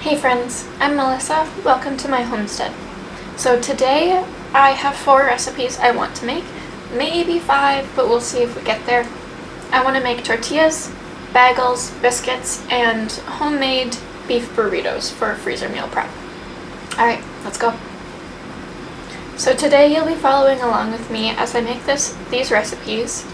Hey friends, I'm Melissa. Welcome to my homestead. So today I have 4 recipes I want to make, maybe 5, but we'll see if we get there. I want to make tortillas, bagels, biscuits, and homemade beef burritos for a freezer meal prep. Alright, let's go. So today you'll be following along with me as I make these recipes.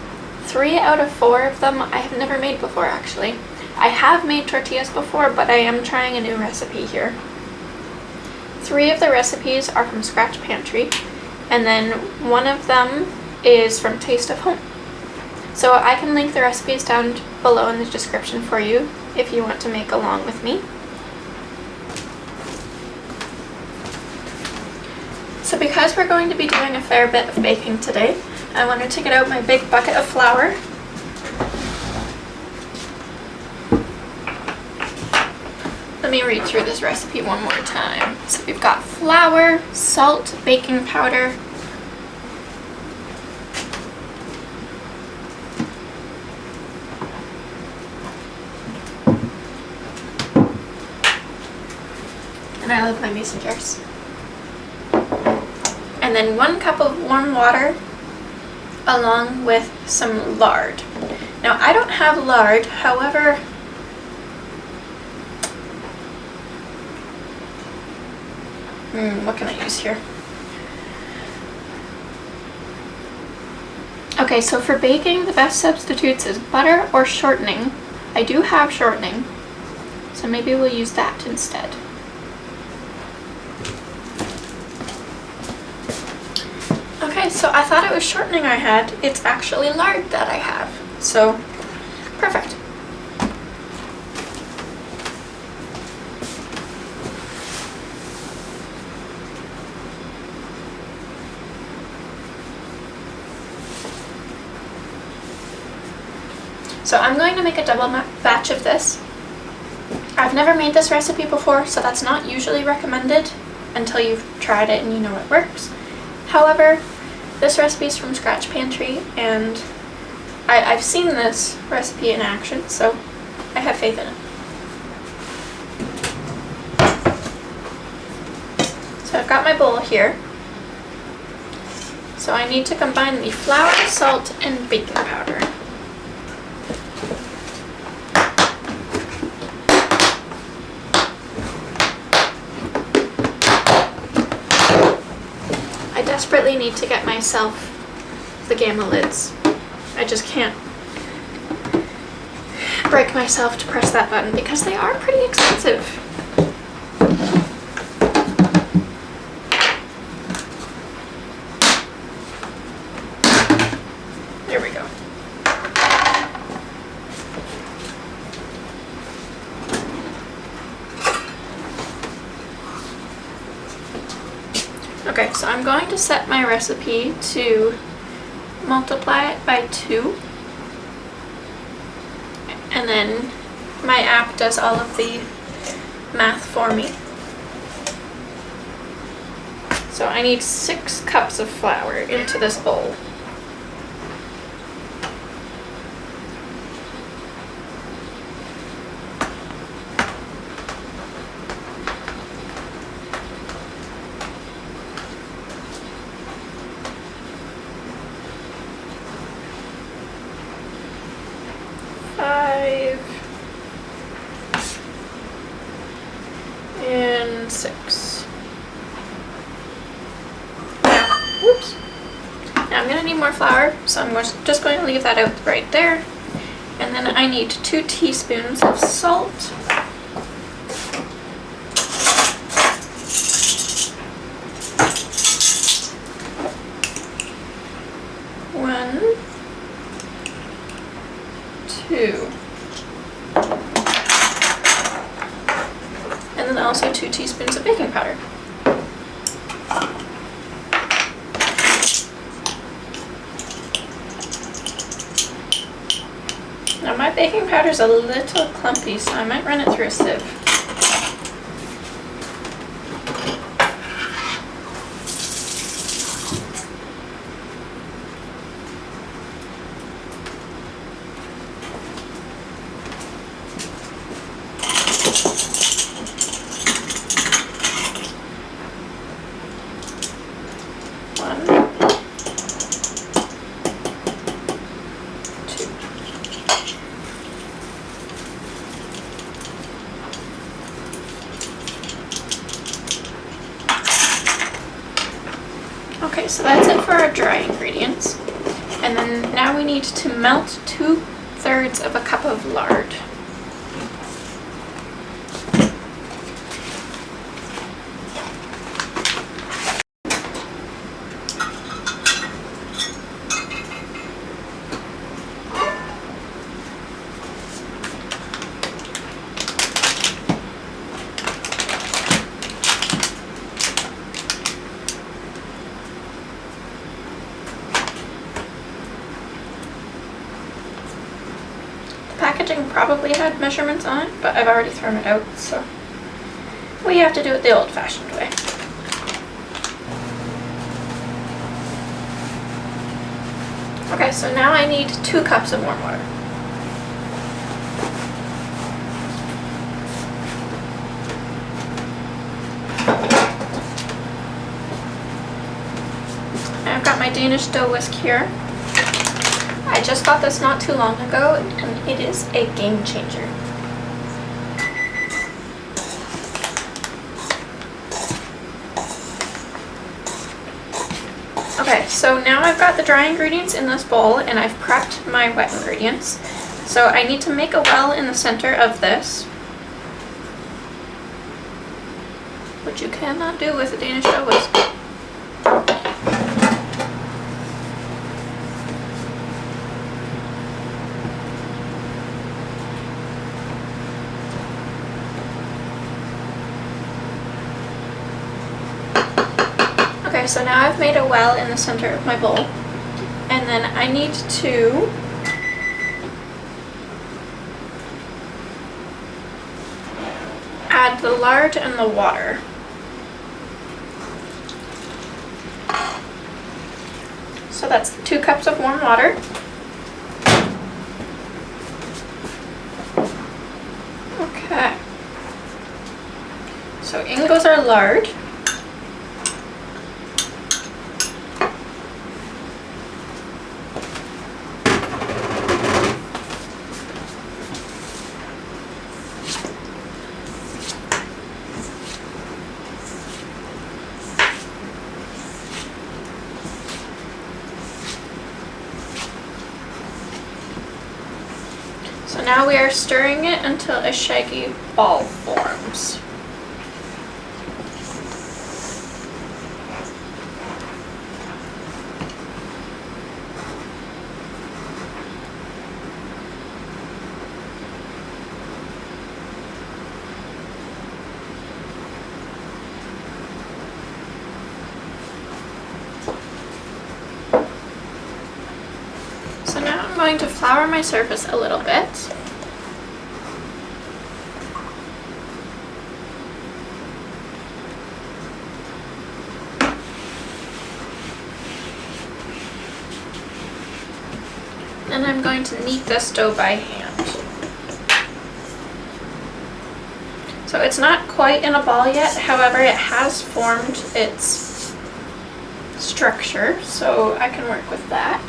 3 out of 4 of them I have never made before actually. I have made tortillas before, but I am trying a new recipe here. 3 of the recipes are from Scratch Pantry, and then 1 of them is from Taste of Home. So I can link the recipes down below in the description for you if you want to make along with me. So because we're going to be doing a fair bit of baking today, I wanted to get out my big bucket of flour. Let me read through this recipe one more time. So we've got flour, salt, baking powder, and I love my mason jars. And then 1 cup of warm water along with some lard. Now I don't have lard, however, what can I use here? Okay, so for baking, the best substitutes is butter or shortening. I do have shortening, so maybe we'll use that instead. Okay, so I thought it was shortening I had. It's actually lard that I have. So, perfect. So I'm going to make a double batch of this. I've never made this recipe before, so that's not usually recommended until you've tried it and you know it works. However, this recipe is from Scratch Pantry, and I've seen this recipe in action, so I have faith in it. So I've got my bowl here. So I need to combine the flour, salt, and baking powder. I desperately need to get myself the gamma lids. I just can't break myself to press that button because they are pretty expensive. There we go. Okay, so I'm going to set my recipe to multiply it by 2, and then my app does all of the math for me. So I need 6 cups of flour into this bowl. And 6. Whoops. Now I'm going to need more flour, so I'm just going to leave that out right there. And then I need 2 teaspoons of salt. One, 2. And then also 2 teaspoons of baking powder. Now my baking powder is a little clumpy, so I might run it through a sieve. Okay, so that's it for our dry ingredients. And then now we need to melt 2/3 of a cup of lard. Packaging probably had measurements on it, but I've already thrown it out, so we have to do it the old-fashioned way. Okay, so now I need 2 cups of warm water. I've got my Danish dough whisk here. I just got this not too long ago, and it is a game changer. Okay, so now I've got the dry ingredients in this bowl, and I've prepped my wet ingredients. So I need to make a well in the center of this, which you cannot do with a Danish dough whisk. Okay, so now I've made a well in the center of my bowl, and then I need to add the lard and the water. So that's 2 cups of warm water. Okay. So in goes our lard. So now we are stirring it until a shaggy ball forms. So now I'm going to flour my surface a little bit. And I'm going to knead this dough by hand. So it's not quite in a ball yet, however it has formed its structure, so I can work with that.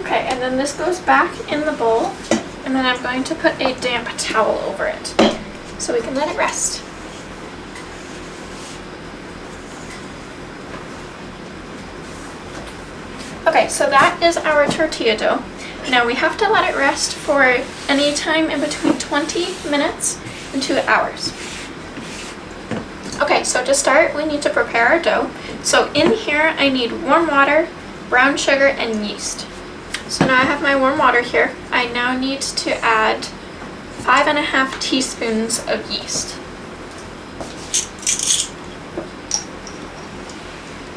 Okay, and then this goes back in the bowl, and then I'm going to put a damp towel over it so we can let it rest. Okay, so that is our tortilla dough. Now we have to let it rest for any time in between 20 minutes and 2 hours. Okay, so to start, we need to prepare our dough. So in here, I need warm water, brown sugar, and yeast. So now I have my warm water here. I now need to add 5½ teaspoons of yeast.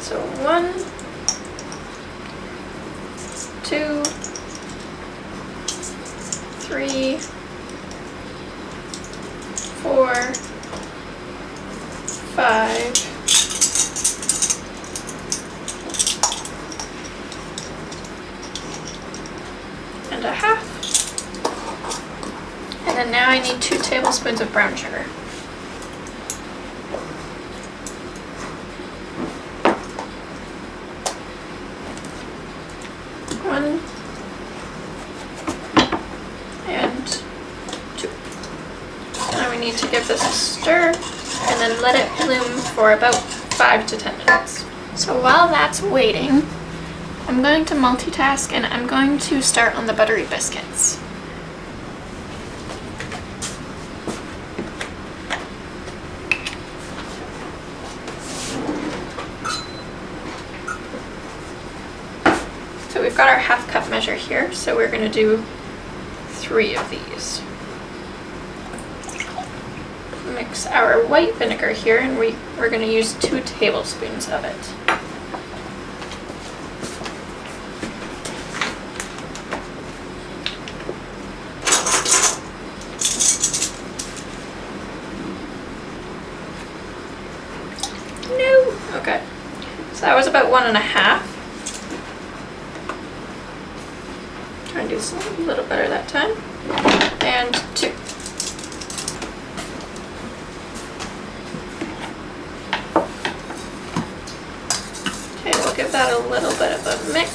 So 1, 2, 3, 4, And then now I need 2 tablespoons of brown sugar. One and 2. Now we need to give this a stir and then let it bloom for about 5 to 10 minutes. So while that's waiting, I'm going to multitask and I'm going to start on the buttery biscuits. So we've got our 1/2 cup measure here, so we're going to do 3 of these. Mix our white vinegar here, and we're going to use 2 tablespoons of it. No! Okay. So that was about 1 1/2. Try and do this a little better that time. And 2. Okay, we'll give that a little bit of a mix.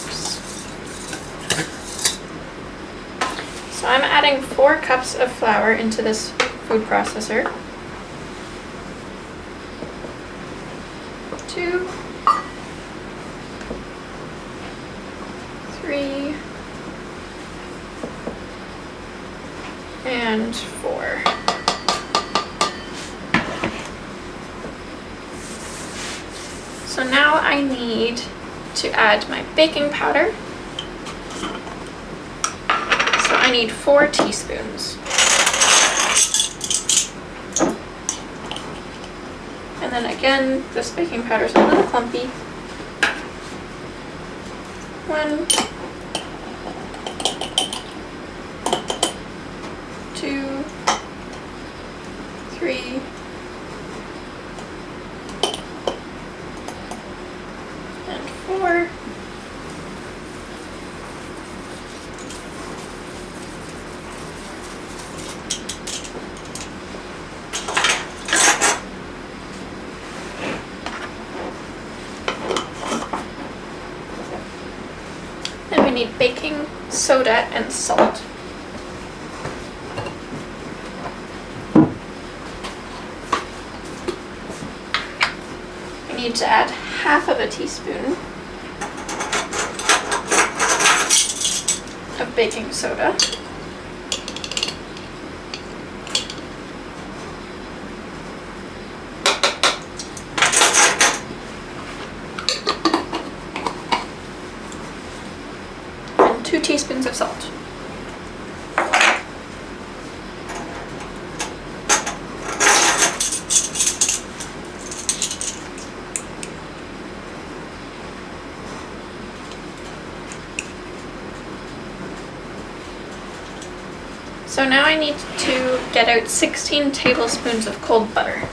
So I'm adding 4 cups of flour into this food processor. 2, 3, and 4. So now I need to add my baking powder. So I need 4 teaspoons. And then again, this baking powder is a little clumpy. 1, 2, 3, and 4. Then we need baking soda and salt. Need to add 1/2 teaspoon of baking soda. And 2 teaspoons of salt. So now I need to get out 16 tablespoons of cold butter.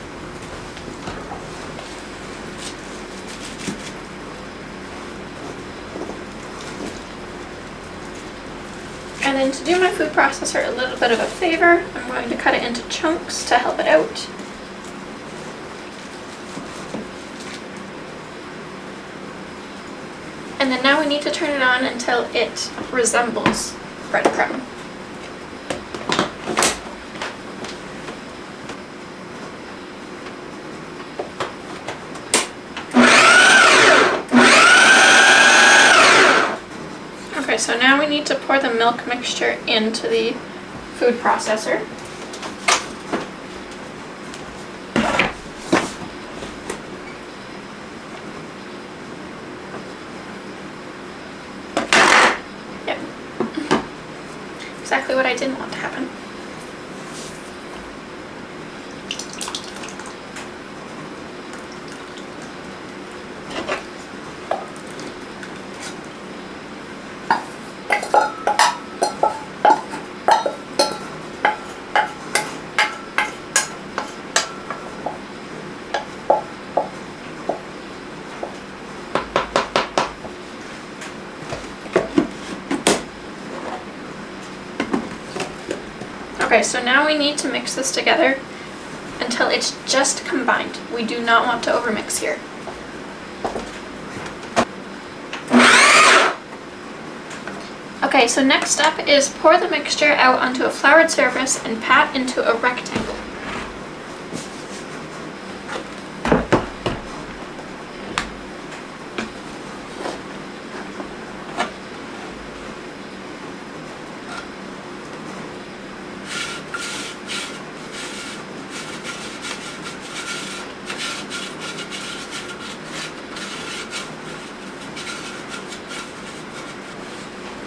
And then to do my food processor a little bit of a favor, I'm going to cut it into chunks to help it out. And then now we need to turn it on until it resembles breadcrumb. So now we need to pour the milk mixture into the food processor. Yep. Exactly what I didn't want to happen. Okay, so now we need to mix this together until it's just combined. We do not want to overmix here. Okay, so next step is pour the mixture out onto a floured surface and pat into a rectangle.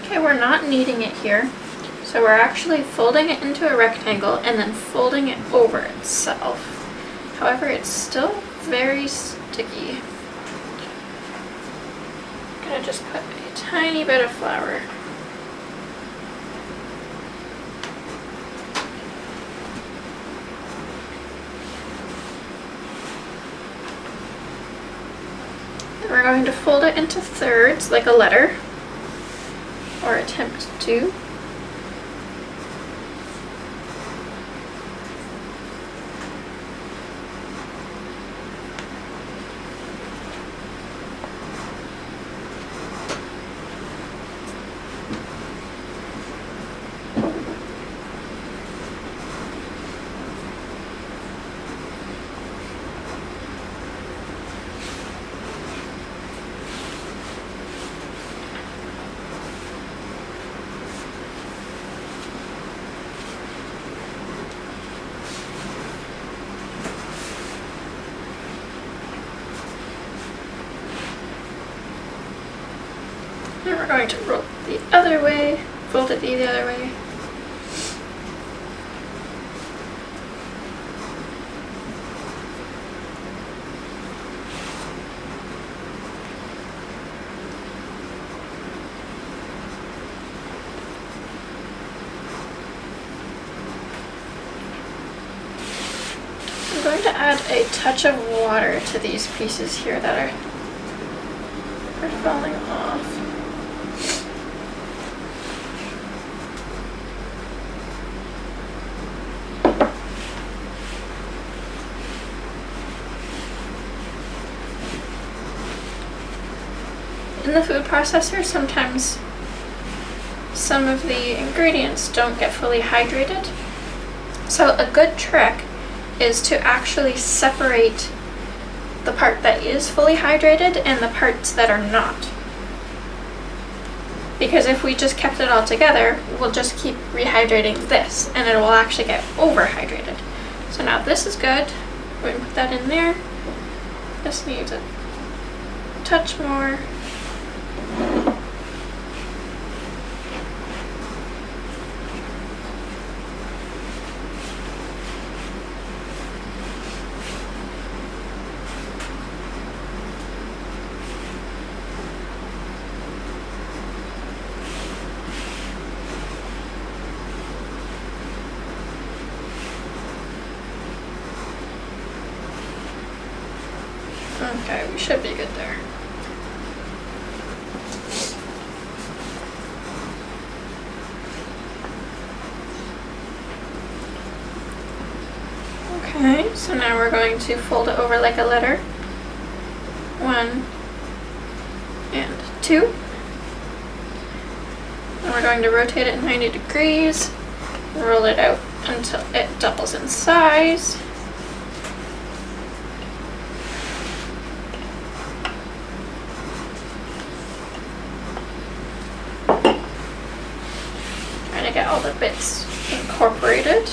Okay, we're not kneading it here, so we're actually folding it into a rectangle and then folding it over itself. However, it's still very sticky. I'm gonna just put a tiny bit of flour. And we're going to fold it into thirds like a letter. Or attempt to. And we're going to roll the other way, fold it the other way. I'm going to add a touch of water to these pieces here that are falling off. In the food processor, sometimes some of the ingredients don't get fully hydrated. So a good trick is to actually separate the part that is fully hydrated and the parts that are not. Because if we just kept it all together, we'll just keep rehydrating this and it will actually get overhydrated. So now this is good. We can put that in there. This needs a touch more. Okay, we should be good there. Okay, so now we're going to fold it over like a letter. 1 and 2. And we're going to rotate it 90 degrees, roll it out until it doubles in size. Trying to get all the bits incorporated.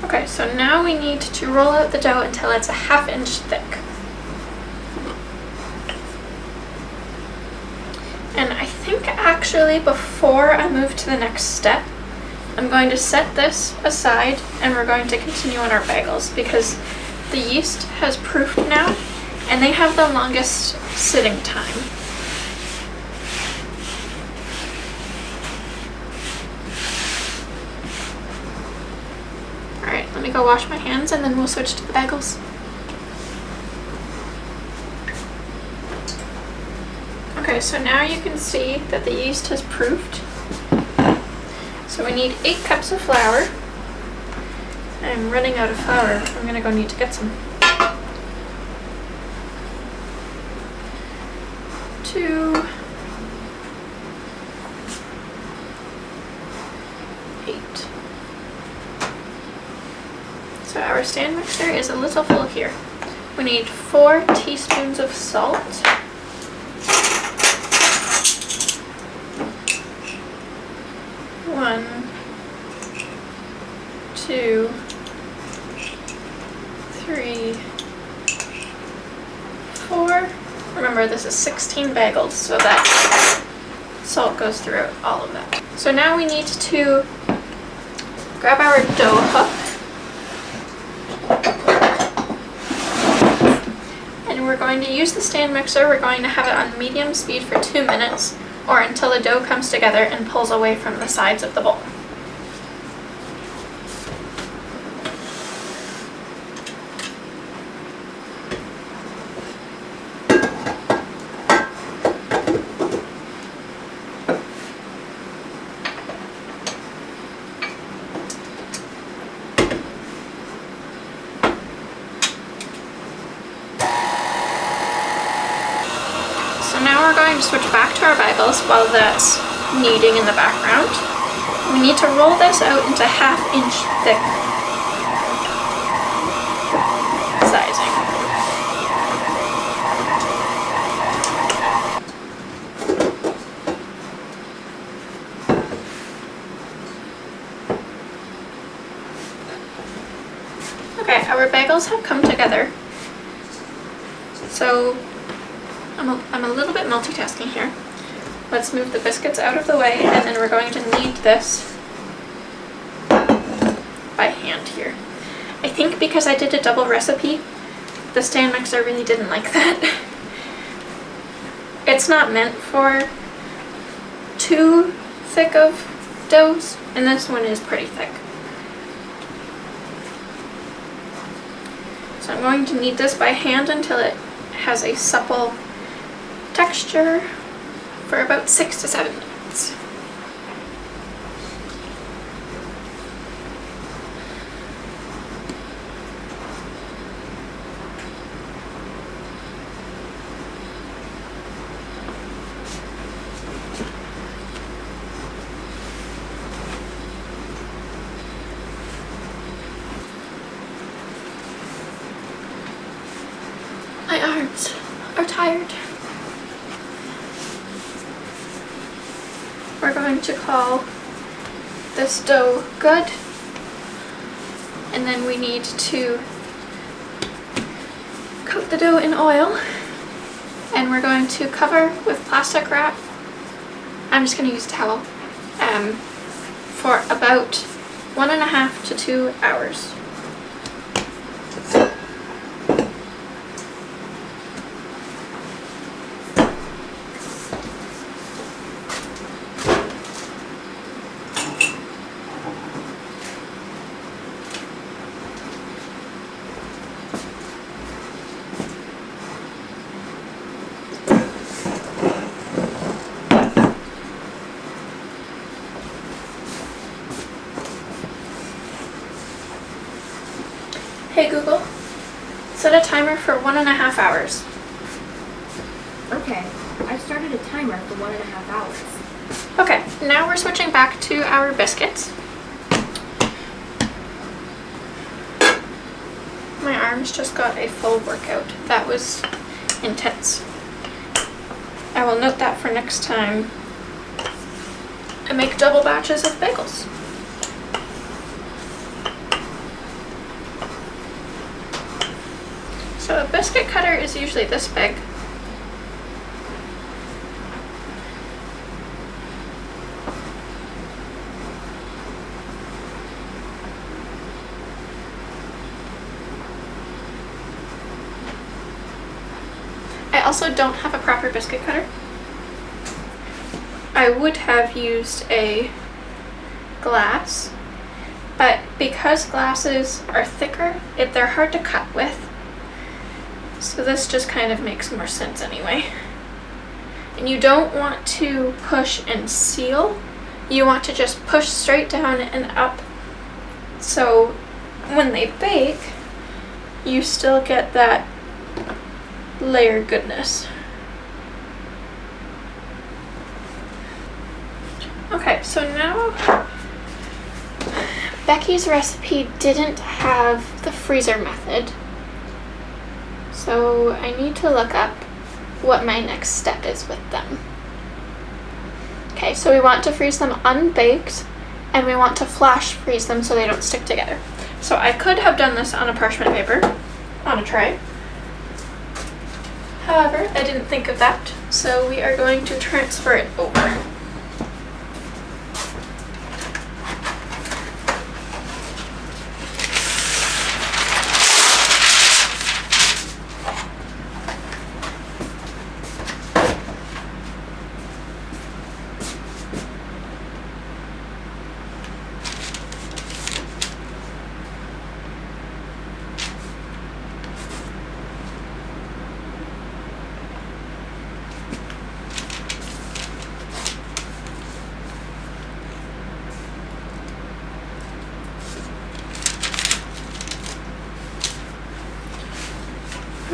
Okay, so now we need to roll out the dough until it's a 1/2 inch thick. And I think actually before I move to the next step, I'm going to set this aside and we're going to continue on our bagels because the yeast has proofed now and they have the longest sitting time. Let me go wash my hands and then we'll switch to the bagels. Okay, so now you can see that the yeast has proofed. So we need 8 cups of flour. I'm running out of flour. I'm gonna go need to get some. 2, 8. So our stand mixer is a little full here. We need 4 teaspoons of salt. 1, 2, 3, 4. Remember, this is 16 bagels, so that salt goes through all of that. So now we need to grab our dough hook. And we're going to use the stand mixer. We're going to have it on medium speed for 2 minutes, or until the dough comes together and pulls away from the sides of the bowl. Now we're going to switch back to our bagels while that's kneading in the background. We need to roll this out into 1/2 inch thick sizing. Okay, our bagels have come together. So I'm a little bit multitasking here. Let's move the biscuits out of the way, and then we're going to knead this by hand here. I think because I did a double recipe, the stand mixer really didn't like that. It's not meant for too thick of doughs, and this one is pretty thick. So I'm going to knead this by hand until it has a supple texture for about 6 to 7 minutes. My arms are tired. We're going to call this dough good, and then we need to coat the dough in oil, and we're going to cover with plastic wrap. I'm just going to use a towel for about 1.5 to 2 hours. Hey Google, set a timer for 1.5 hours. Okay, I've started a timer for 1.5 hours. Okay, now we're switching back to our biscuits. My arms just got a full workout. That was intense. I will note that for next time I make double batches of bagels. So a biscuit cutter is usually this big. I also don't have a proper biscuit cutter. I would have used a glass, but because glasses are thicker, they're hard to cut with. So this just kind of makes more sense anyway. And you don't want to push and seal. You want to just push straight down and up. So when they bake, you still get that layer goodness. Okay, so now Becky's recipe didn't have the freezer method. So I need to look up what my next step is with them. Okay, so we want to freeze them unbaked, and we want to flash freeze them so they don't stick together. So I could have done this on a parchment paper, on a tray. However, I didn't think of that, so we are going to transfer it over.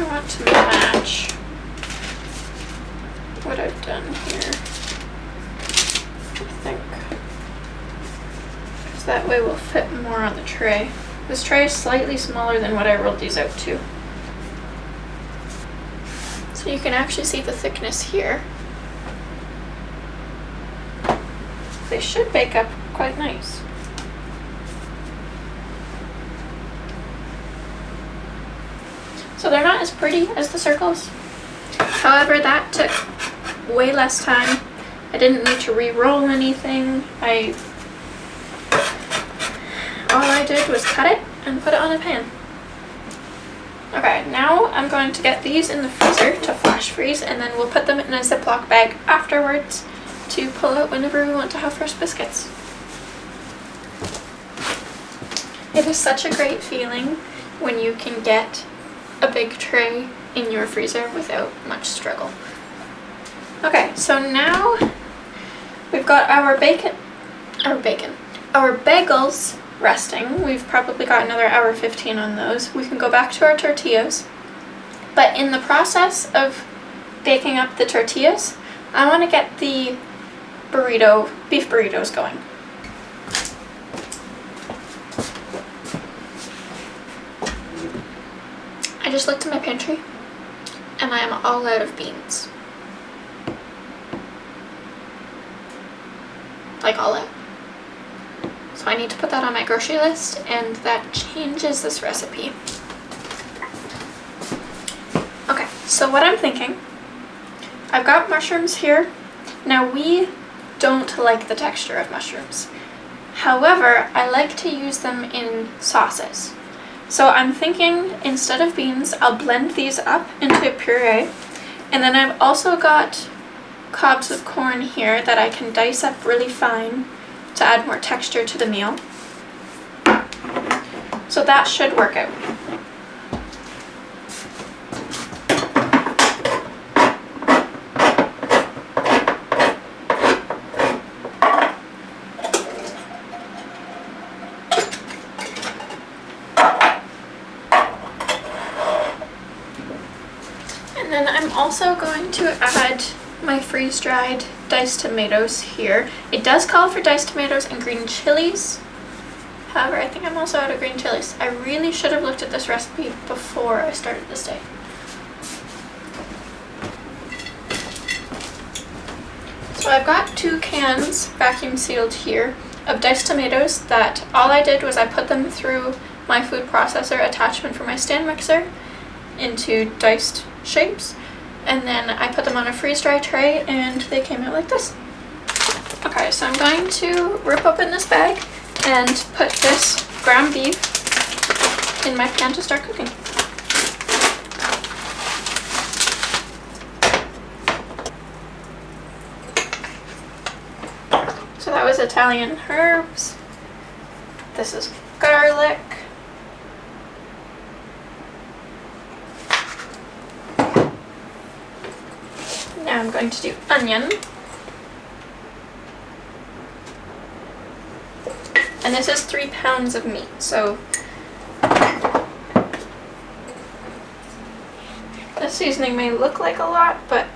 I want to match what I've done here, I think, because that way we'll fit more on the tray. This tray is slightly smaller than what I rolled these out to. So you can actually see the thickness here. They should bake up quite nice. So they're not as pretty as the circles. However, that took way less time. I didn't need to re-roll anything. All I did was cut it and put it on a pan. Okay, now I'm going to get these in the freezer to flash freeze, and then we'll put them in a Ziploc bag afterwards to pull out whenever we want to have fresh biscuits. It is such a great feeling when you can get a big tray in your freezer without much struggle. Okay, so now we've got our bagels resting. We've probably got another hour 15 on those. We can go back to our tortillas. But in the process of baking up the tortillas, I want to get the beef burritos going. I just looked in my pantry and I am all out of beans. Like all out. So I need to put that on my grocery list, and that changes this recipe. Okay, so what I'm thinking, I've got mushrooms here. Now we don't like the texture of mushrooms. However, I like to use them in sauces. So I'm thinking instead of beans, I'll blend these up into a puree. And then I've also got cobs of corn here that I can dice up really fine to add more texture to the meal. So that should work out. And then I'm also going to add my freeze-dried diced tomatoes here. It does call for diced tomatoes and green chilies. However, I think I'm also out of green chilies. I really should have looked at this recipe before I started this day. So I've got 2 cans vacuum sealed here of diced tomatoes that all I did was I put them through my food processor attachment for my stand mixer into diced shapes, and then I put them on a freeze-dry tray and they came out like this. Okay, so I'm going to rip open this bag and put this ground beef in my pan to start cooking. So that was Italian herbs. This is garlic. Now I'm going to do onion. And this is 3 pounds of meat, so the seasoning may look like a lot, but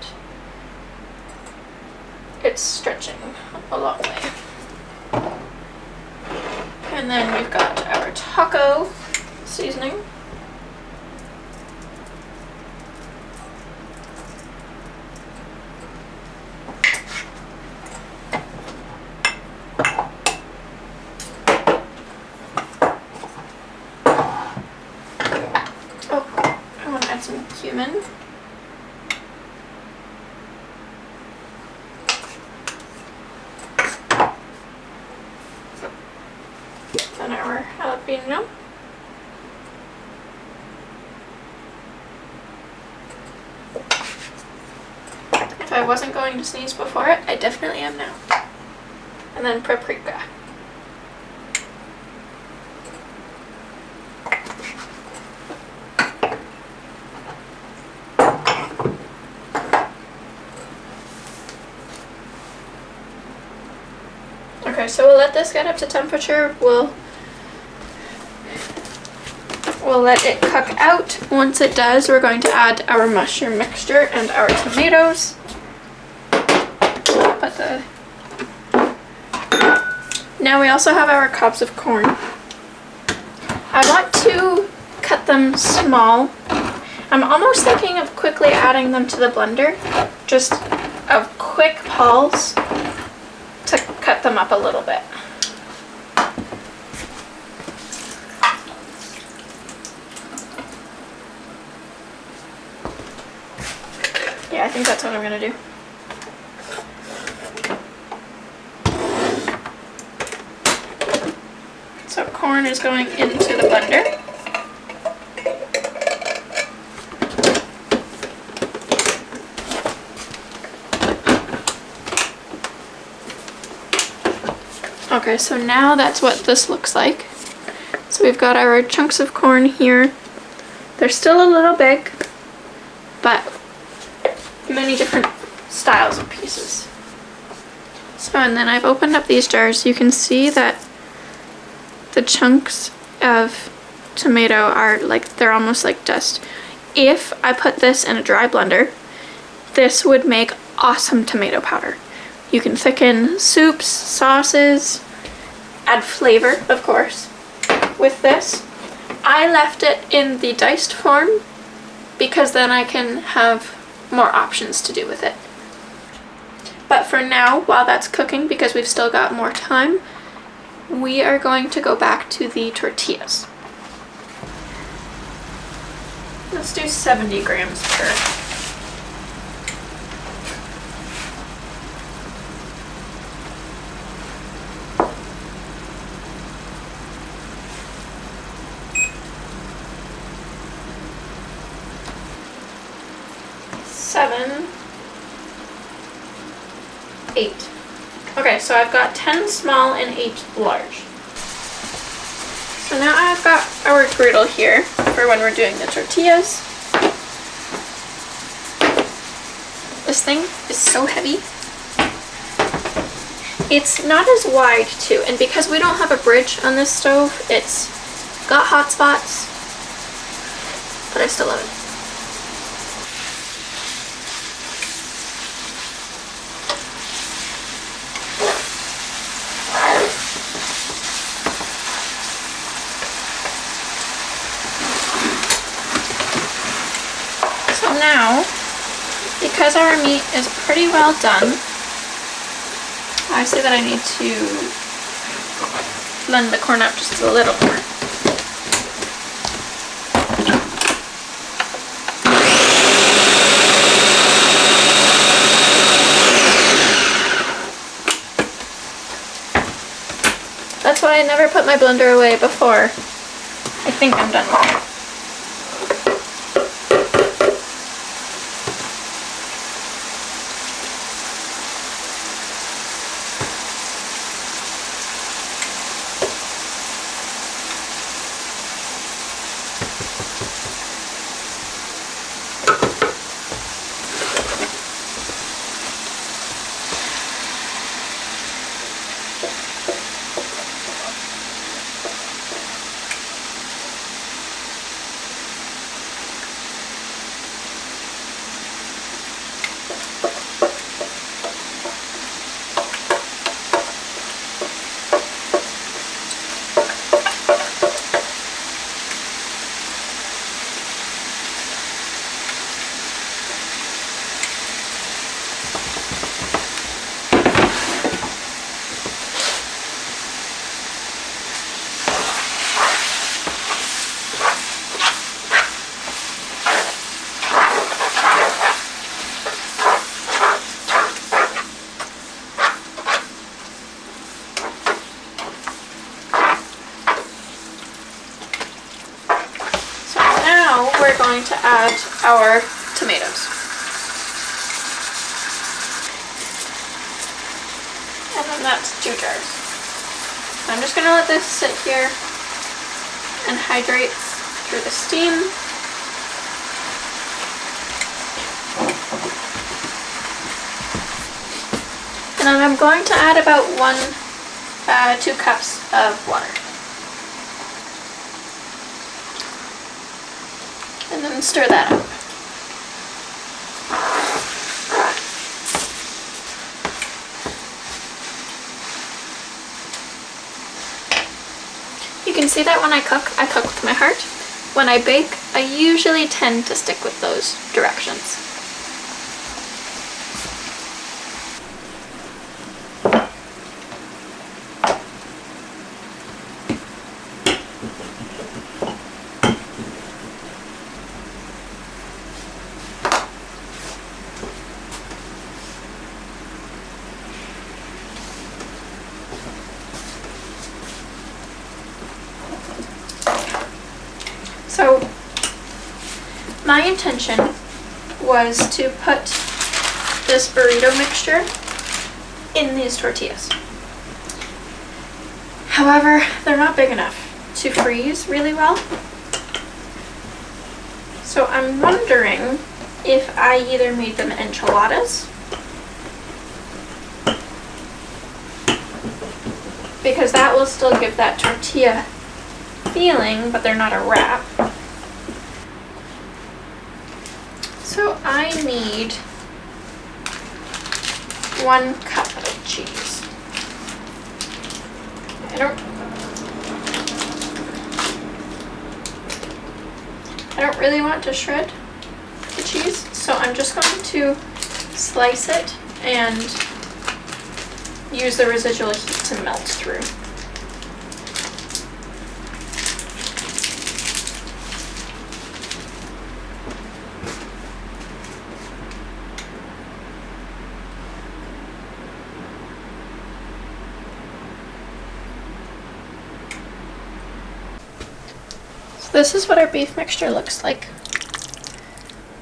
it's stretching a long way. And then we've got our taco seasoning. Some cumin. Then our jalapeno. If I wasn't going to sneeze before it, I definitely am now. And then paprika. Okay, so we'll let this get up to temperature. We'll let it cook out. Once it does, we're going to add our mushroom mixture and our tomatoes. Now we also have our cobs of corn. I want to cut them small. I'm almost thinking of quickly adding them to the blender, just a quick pulse to cut them up a little bit. Yeah, I think that's what I'm gonna do. So corn is going into the blender. Okay, so now that's what this looks like. So we've got our chunks of corn here. They're still a little big, but many different styles of pieces. So, and then I've opened up these jars. You can see that the chunks of tomato are like, they're almost like dust. If I put this in a dry blender, this would make awesome tomato powder. You can thicken soups, sauces, add flavor, of course, with this. I left it in the diced form because then I can have more options to do with it. But for now, while that's cooking, because we've still got more time, we are going to go back to the tortillas. Let's do 70 grams per. Seven, 8. Okay, so I've got 10 small and 8 large. So now I've got our griddle here for when we're doing the tortillas. This thing is so heavy. It's not as wide too, and because we don't have a bridge on this stove, it's got hot spots, but I still love it. Now, because our meat is pretty well done, I say that I need to blend the corn up just a little more. That's why I never put my blender away before I think I'm done with it. going to add our tomatoes. And then that's 2 jars. So I'm just going to let this sit here and hydrate through the steam. And then I'm going to add about 2 cups of water. And then stir that up. You can see that when I cook with my heart. When I bake, I usually tend to stick with those directions. So my intention was to put this burrito mixture in these tortillas. However, they're not big enough to freeze really well. So I'm wondering if I either made them enchiladas, because that will still give that tortilla feeling, but they're not a wrap. So I need 1 cup of cheese. I don't really want to shred the cheese, so I'm just going to slice it and use the residual heat to melt through. This is what our beef mixture looks like.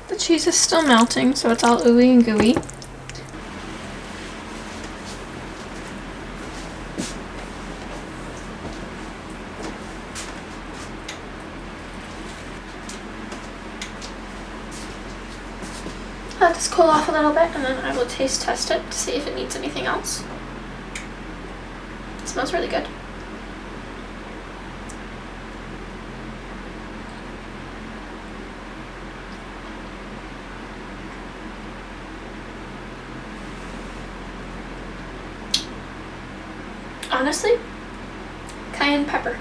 The cheese is still melting, so it's all ooey and gooey. Let this cool off a little bit, and then I will taste test it to see if it needs anything else. It smells really good. Honestly, cayenne pepper.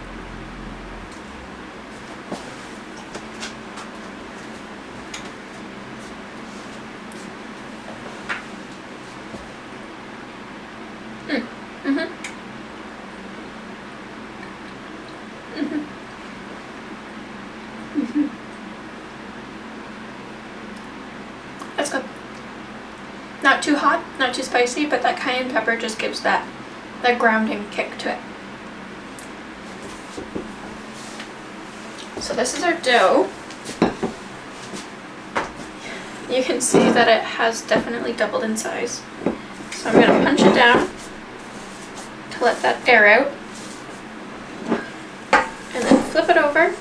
That's good. Not too hot, not too spicy, but that cayenne pepper just gives that grounding kick to it. So this is our dough. You can see that it has definitely doubled in size. So I'm going to punch it down to let that air out. And then flip it over.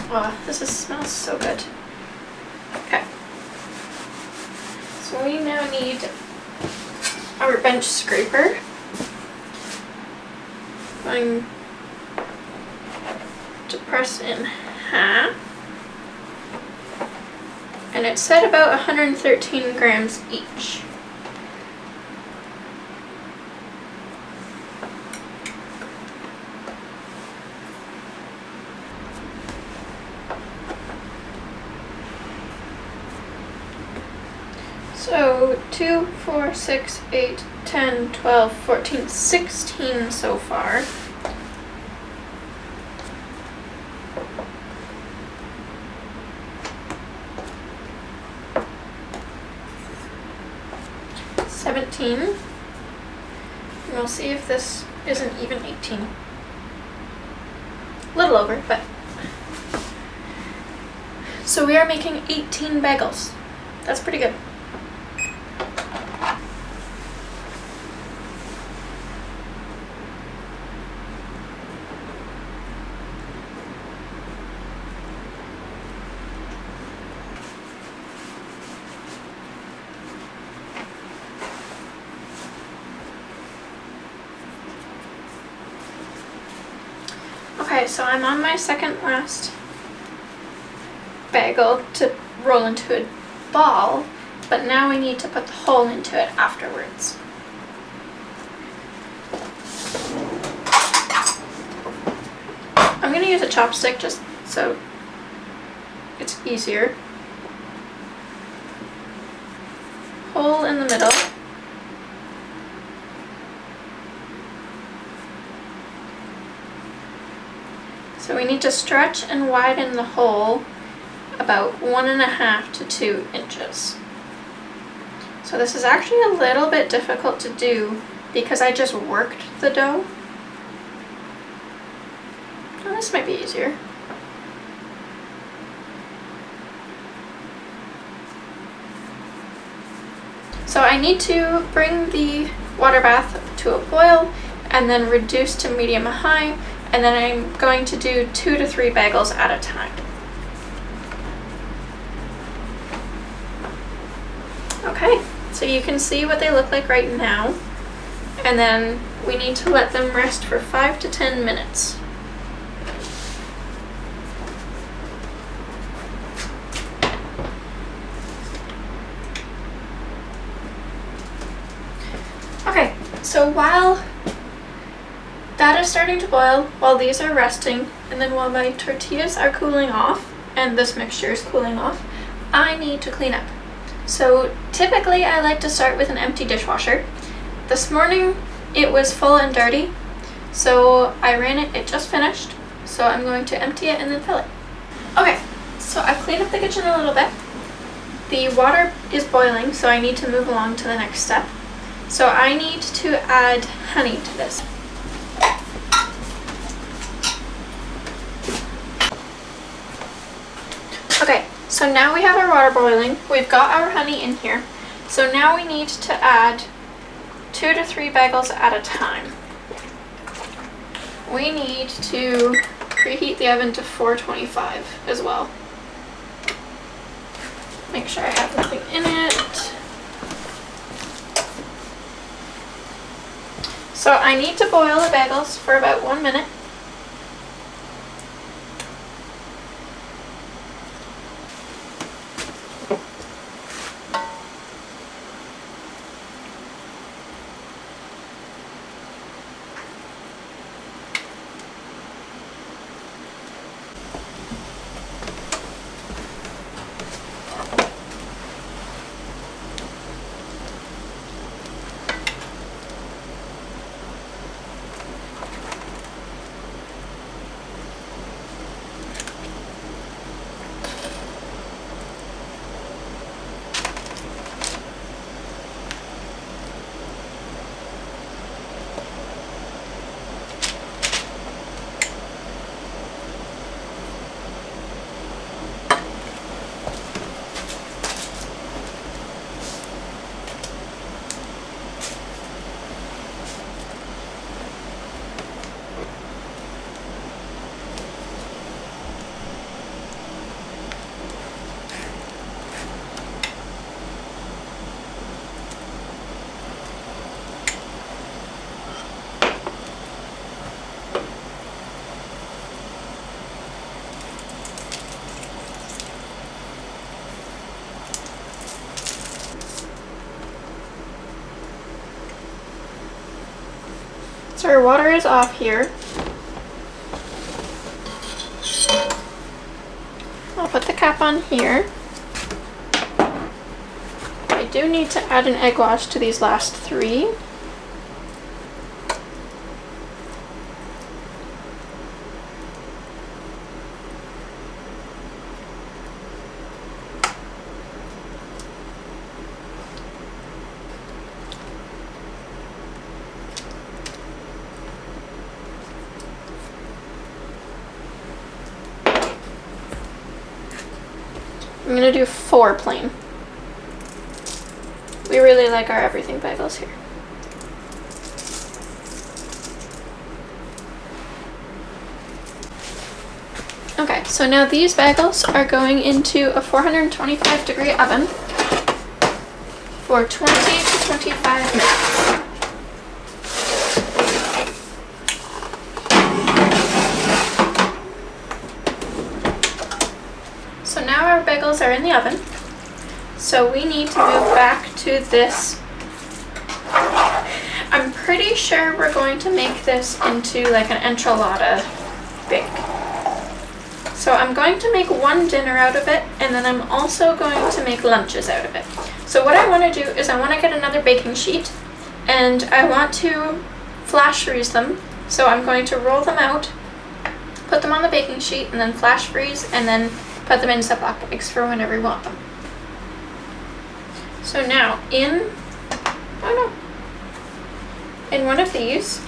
Oh, this smells so good. Okay. So we now need our bench scraper. Going to press in half. And it said about 113 grams each. So 2, 4, 6, 8, 10, 12, 14, 16 so far. And we'll see if this isn't even 18. A little over, but. So we are making 18 bagels. That's pretty good. Okay, so I'm on my second last bagel to roll into a ball, but now we need to put the hole into it afterwards. I'm going to use a chopstick just so it's easier. Hole in the middle. So we need to stretch and widen the hole about 1.5 to 2 inches. So this is actually a little bit difficult to do because I just worked the dough. Oh, this might be easier. So I need to bring the water bath to a boil and then reduce to medium high, and then I'm going to do 2 to 3 bagels at a time. Okay, so you can see what they look like right now, and then we need to let them rest for 5 to 10 minutes. Okay, so while that is starting to boil, while these are resting, and then while my tortillas are cooling off, and this mixture is cooling off, I need to clean up. So typically I like to start with an empty dishwasher. This morning it was full and dirty, so I ran it, it just finished, so I'm going to empty it and then fill it. Okay, so I've cleaned up the kitchen a little bit. The water is boiling, so I need to move along to the next step. So I need to add honey to this. Okay, so now we have our water boiling. We've got our honey in here. So now we need to add 2 to 3 bagels at a time. We need to preheat the oven to 425 as well. Make sure I have nothing in it. So I need to boil the bagels for about 1 minute. So our water is off here. I'll put the cap on here. I do need to add an egg wash to these last 3. I'm gonna do 4 plain. We really like our everything bagels here. Okay, so now these bagels are going into a 425-degree oven for 20 to 25 minutes. So now our bagels are in the oven. So we need to move back to this. I'm pretty sure we're going to make this into like an enchilada bake. So I'm going to make one dinner out of it, and then I'm also going to make lunches out of it. So what I want to do is I want to get another baking sheet, and I want to flash freeze them. So I'm going to roll them out, put them on the baking sheet, and then flash freeze, and then put them in Ziploc bags for whenever you want them. So now in one of these,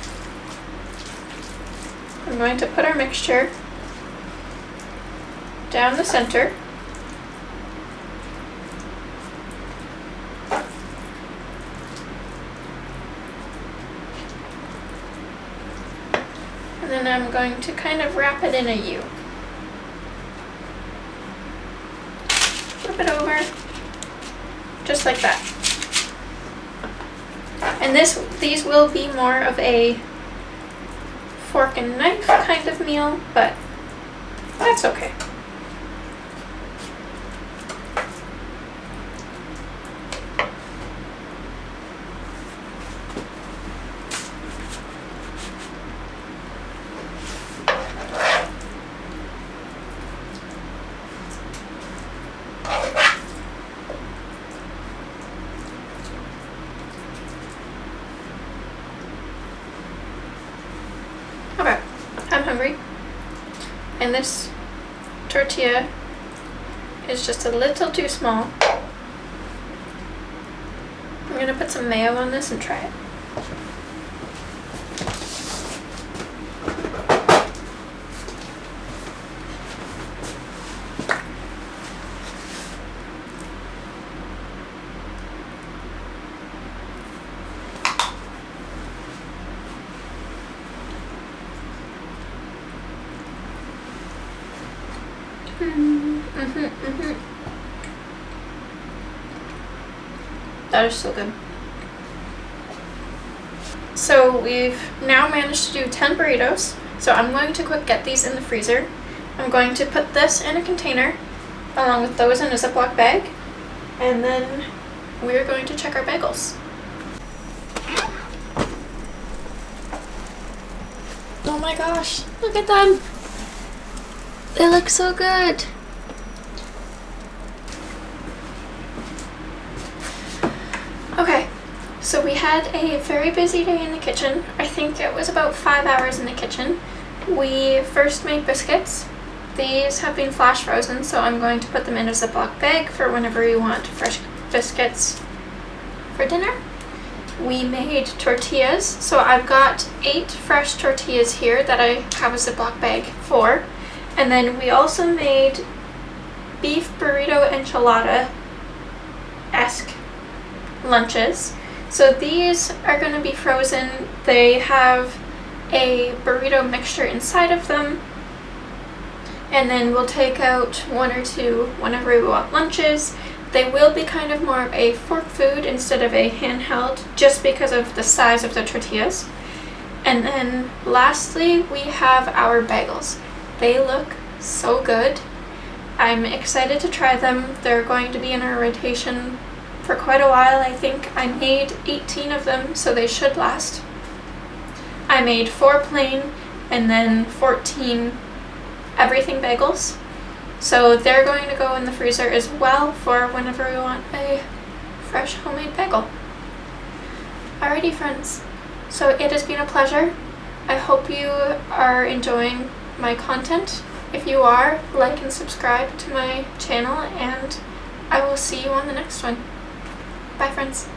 I'm going to put our mixture down the center. And then I'm going to kind of wrap it in a U. Flip it over, just like that. And these will be more of a fork and knife kind of meal, but that's okay. Okay, I'm hungry, and this tortilla is just a little too small. I'm gonna put some mayo on this and try it. That is so good. So we've now managed to do 10 burritos. So I'm going to quick get these in the freezer. I'm going to put this in a container along with those in a Ziploc bag. And then we're going to check our bagels. Oh my gosh, look at them. They look so good. Okay, so we had a very busy day in the kitchen. I think it was about 5 hours in the kitchen. We first made biscuits. These have been flash frozen, so I'm going to put them in a Ziploc bag for whenever you want fresh biscuits for dinner. We made tortillas, so I've got 8 fresh tortillas here that I have a Ziploc bag for. And then we also made beef burrito enchilada-esque lunches. So these are going to be frozen. They have a burrito mixture inside of them. And then we'll take out 1 or 2 whenever we want lunches. They will be kind of more of a fork food instead of a handheld, just because of the size of the tortillas. And then lastly, we have our bagels. They look so good. I'm excited to try them. They're going to be in our rotation for quite a while. I think I made 18 of them, so they should last. I made 4 plain and then 14 everything bagels. So they're going to go in the freezer as well for whenever we want a fresh homemade bagel. Alrighty friends, so it has been a pleasure. I hope you are enjoying my content. If you are, like and subscribe to my channel, and I will see you on the next one. Bye friends.